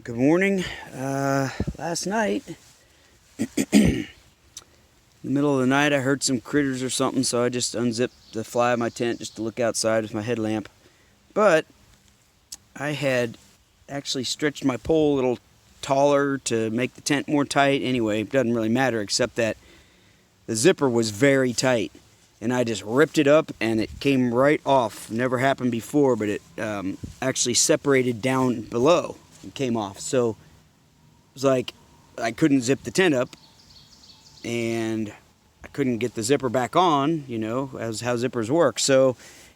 Good morning. Last night, in the middle of the night, I heard some critters or something, so I just unzipped the fly of my tent just to look outside with my headlamp. But I had actually stretched my pole a little taller to make the tent more tight. Anyway, it doesn't really matter except that the zipper was very tight. And I just ripped it up and it came right off. Never happened before, but it actually separated down below and came off. So it was like I couldn't zip the tent up and I couldn't get the zipper back on, you know, as how zippers work. So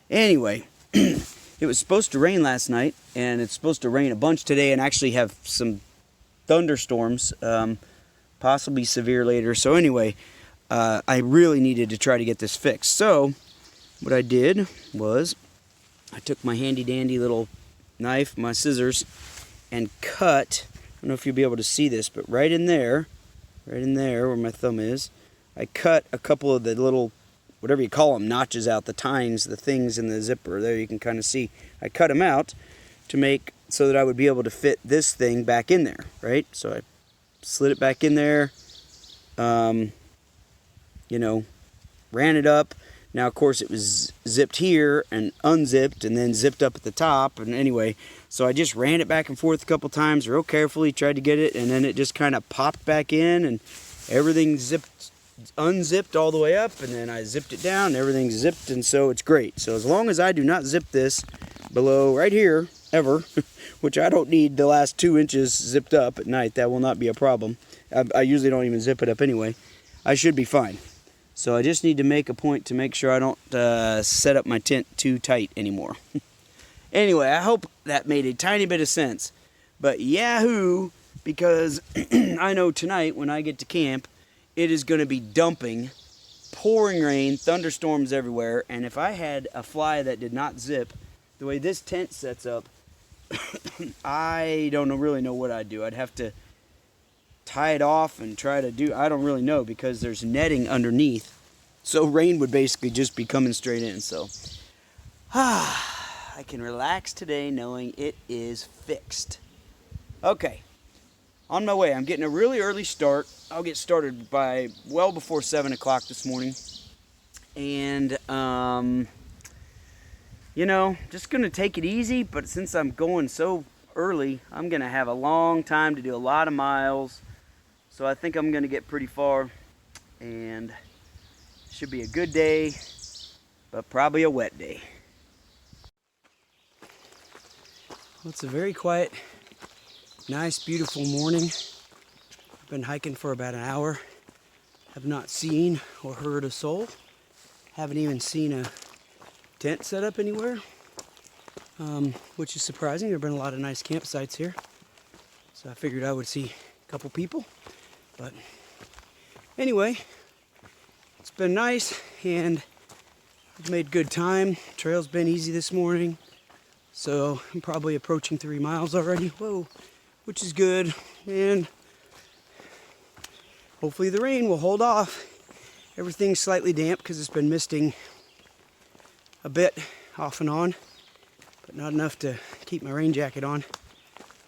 anyway, it was supposed to rain last night and it's supposed to rain a bunch today and actually have some thunderstorms, possibly severe later. So anyway, I really needed to try to get this fixed. So what I did was I took my handy dandy little knife, my scissors, and cut, I don't know if you'll be able to see this, but right in there where my thumb is, I cut a couple of the little, whatever you call them, notches out, the tines, the things in the zipper. There you can kind of see. I cut them out to make so that I would be able to fit this thing back in there, right? So I slid it back in there. You know, ran it up. Now, of course, it was zipped here and unzipped and then zipped up at the top. And anyway, so I just ran it back and forth a couple times real carefully, tried to get it, and then it just kind of popped back in and everything unzipped all the way up, and then I zipped it down, everything's zipped, and so it's great. So as long as I do not zip this below right here, ever, which I don't need the last 2 inches zipped up at night, that will not be a problem. I usually don't even zip it up anyway. I should be fine. So I just need to make a point to make sure I don't set up my tent too tight anymore. Anyway, I hope that made a tiny bit of sense. But yahoo, because I know tonight when I get to camp, it is going to be dumping, pouring rain, thunderstorms everywhere. And if I had a fly that did not zip, the way this tent sets up, I don't really know what I'd do. I'd have to tie it off and try to do, I don't really know, because there's netting underneath, so rain would basically just be coming straight in. So I can relax today knowing it is fixed. Okay, on my way. I'm getting a really early start. I'll get started by well before 7 o'clock this morning, and you know, just gonna take it easy. But since I'm going so early, I'm gonna have a long time to do a lot of miles. So I think I'm going to get pretty far, and it should be a good day, but probably a wet day. Well, it's a very quiet, nice, beautiful morning. I've been hiking for about an hour. Have not seen or heard a soul. Haven't even seen a tent set up anywhere, which is surprising. There have been a lot of nice campsites here, so I figured I would see a couple people. But anyway, it's been nice and I've made good time. Trail's been easy this morning, so I'm probably approaching 3 miles already. Whoa, which is good. And hopefully the rain will hold off. Everything's slightly damp because it's been misting a bit off and on, but not enough to keep my rain jacket on.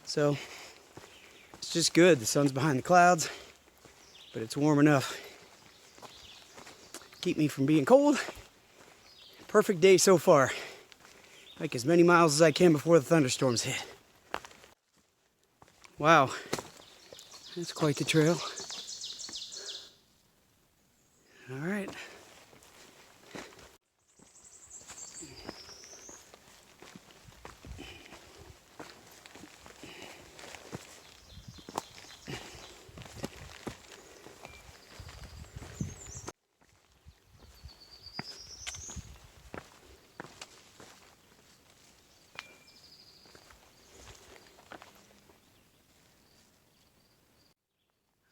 So it's just good. The sun's behind the clouds, but it's warm enough to keep me from being cold. Perfect day so far. Make as many miles as I can before the thunderstorms hit. Wow, that's quite the trail. All right.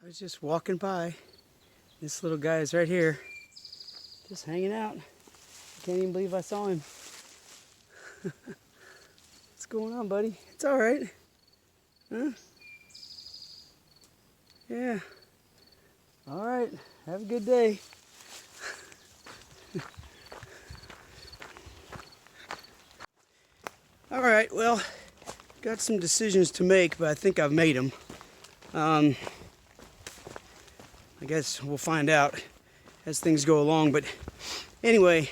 I was just walking by. This little guy is right here, just hanging out. I can't even believe I saw him. What's going on, buddy? It's all right. Huh? Yeah. All right. Have a good day. All right, well, got some decisions to make, but I think I've made them. I guess we'll find out as things go along. But anyway,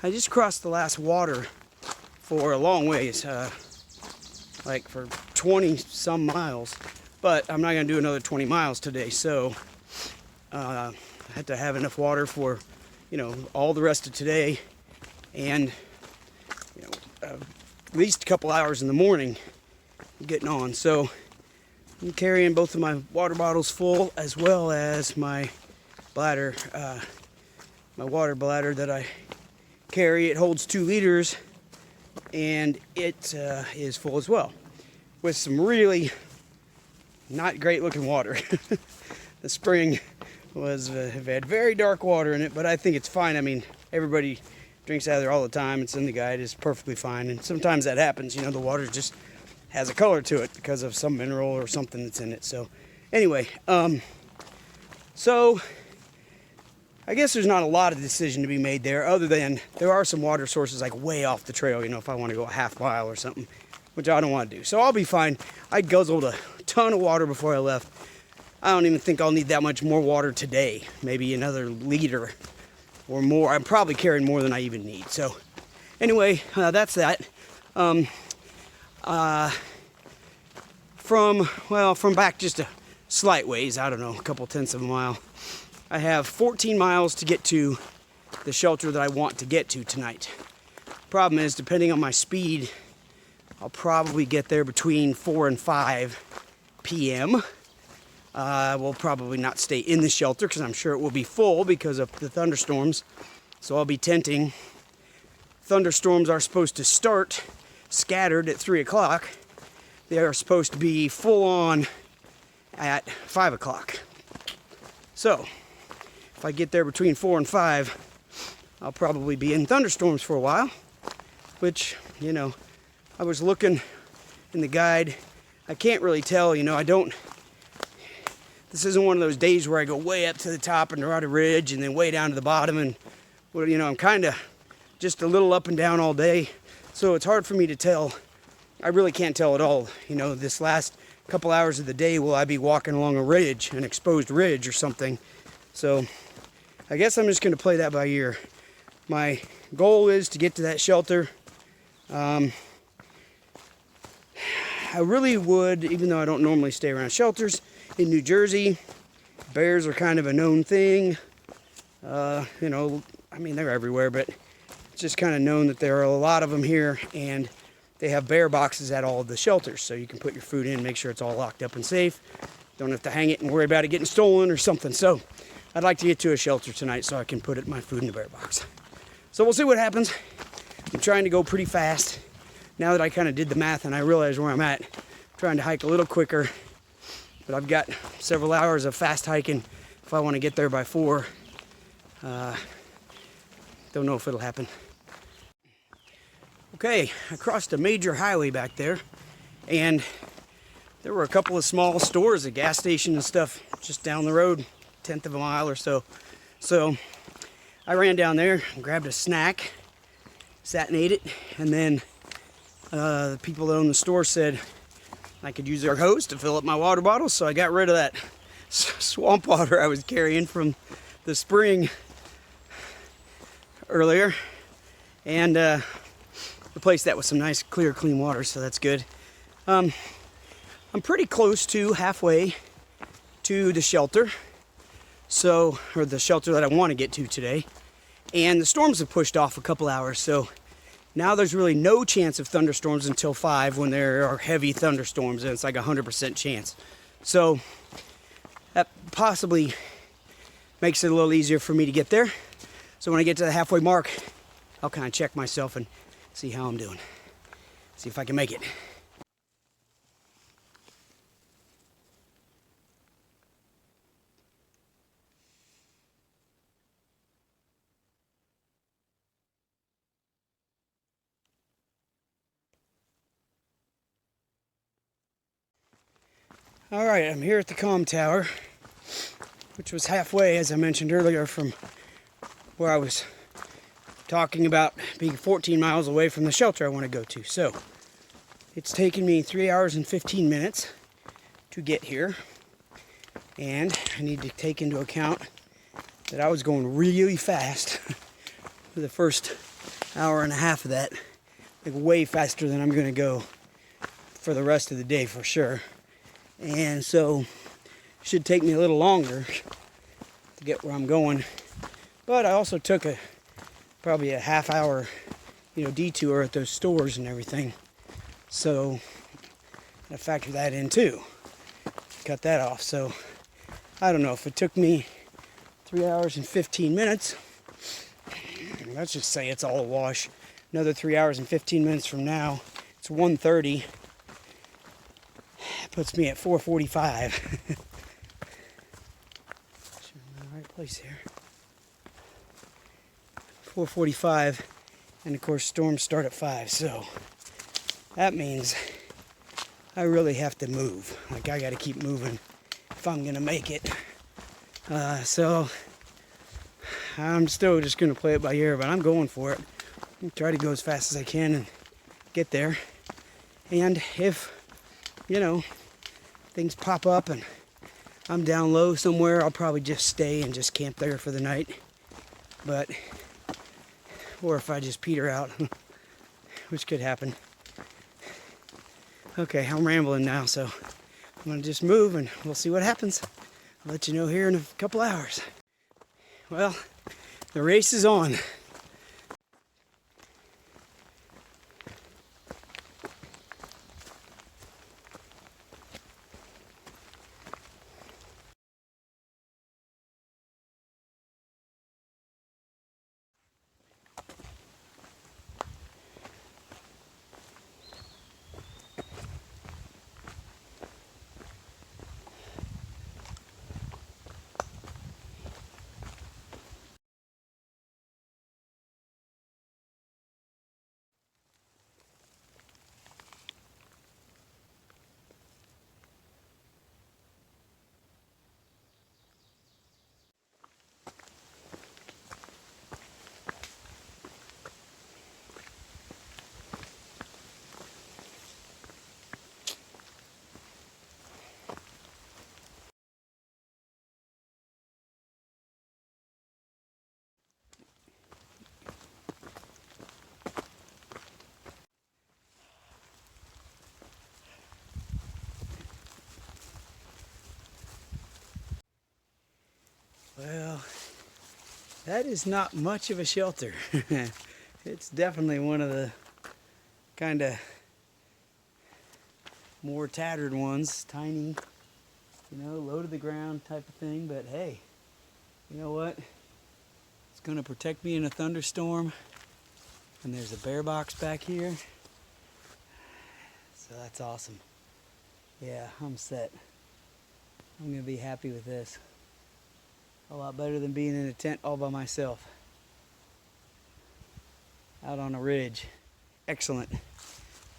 I just crossed the last water for a long ways, like for 20 some miles, but I'm not going to do another 20 miles today. So I had to have enough water for, all the rest of today, and at least a couple hours in the morning getting on. So I'm carrying both of my water bottles full, as well as my bladder, my water bladder that I carry. It holds 2 liters, and it is full as well, with some really not great looking water. The spring had very dark water in it, but I think it's fine. I mean, everybody drinks out of there all the time. It's in the guide. It's perfectly fine. And sometimes that happens. The water just has a color to it because of some mineral or something that's in it. So anyway, so I guess there's not a lot of decision to be made there, other than there are some water sources like way off the trail, if I want to go a half mile or something, which I don't want to do. So I'll be fine. I guzzled a ton of water before I left. I don't even think I'll need that much more water today. Maybe another liter or more. I'm probably carrying more than I even need. So anyway, that's that. From back just a slight ways, I don't know, a couple tenths of a mile, I have 14 miles to get to the shelter that I want to get to tonight. Problem is, depending on my speed, I'll probably get there between 4 and 5 p.m. We'll probably not stay in the shelter because I'm sure it will be full because of the thunderstorms. So I'll be tenting. Thunderstorms are supposed to start scattered at 3 o'clock. They are supposed to be full on at 5 o'clock. So if I get there between 4 and 5, I'll probably be in thunderstorms for a while, which, I was looking in the guide. I can't really tell, this isn't one of those days where I go way up to the top and ride a ridge and then way down to the bottom, and, I'm kind of just a little up and down all day. So it's hard for me to tell. I really can't tell at all. This last couple hours of the day, will I be walking along a ridge, an exposed ridge or something? So I guess I'm just going to play that by ear. My goal is to get to that shelter. I really would, even though I don't normally stay around shelters in New Jersey, bears are kind of a known thing. They're everywhere, but it's just kind of known that there are a lot of them here, and they have bear boxes at all of the shelters, so you can put your food in, make sure it's all locked up and safe. Don't have to hang it and worry about it getting stolen or something. So I'd like to get to a shelter tonight so I can put my food in the bear box. So we'll see what happens. I'm trying to go pretty fast. Now that I kind of did the math and I realize where I'm at, I'm trying to hike a little quicker. But I've got several hours of fast hiking if I want to get there by 4. Don't know if it'll happen. Okay, I crossed a major highway back there, and there were a couple of small stores, a gas station and stuff just down the road, 1/10 of a mile or so. So I ran down there and grabbed a snack, sat and ate it, and then the people that own the store said I could use their hose to fill up my water bottles, so I got rid of that swamp water I was carrying from the spring earlier, and replaced that with some nice, clear, clean water, so that's good. I'm pretty close to halfway to the shelter, or the shelter that I want to get to today, and the storms have pushed off a couple hours, so now there's really no chance of thunderstorms until 5 when there are heavy thunderstorms, and it's like 100% chance. So that possibly makes it a little easier for me to get there. So when I get to the halfway mark, I'll kind of check myself and see how I'm doing. See if I can make it. All right, I'm here at the comm tower, which was halfway, as I mentioned earlier, from where I was talking about being 14 miles away from the shelter I want to go to. So It's taken me 3 hours and 15 minutes to get here. And I need to take into account that I was going really fast for the first hour and a half of that. Like way faster than I'm going to go for the rest of the day for sure. And so it should take me a little longer to get where I'm going. But I also took probably a half hour, detour at those stores and everything. So I factor that in too. Cut that off. So I don't know if it took me 3 hours and 15 minutes. Let's just say it's all a wash. Another 3 hours and 15 minutes from now, it's 1:30. Puts me at 4:45. I'm in the right place here. 4:45, and of course storms start at 5. So that means I really have to move. Like I got to keep moving if I'm gonna make it. So I'm still just gonna play it by ear, but I'm going for it. I'll try to go as fast as I can and get there. And if things pop up and I'm down low somewhere, I'll probably just stay and just camp there for the night. Or if I just peter out, which could happen. Okay, I'm rambling now, so I'm gonna just move and we'll see what happens. I'll let you know here in a couple hours. Well, the race is on. Well, that is not much of a shelter. It's definitely one of the kind of more tattered ones, tiny, low to the ground type of thing. But hey, you know what? It's going to protect me in a thunderstorm. And there's a bear box back here. So that's awesome. Yeah, I'm set. I'm going to be happy with this. A lot better than being in a tent all by myself. Out on a ridge. Excellent.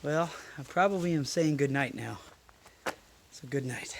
Well, I probably am saying good night now. So good night.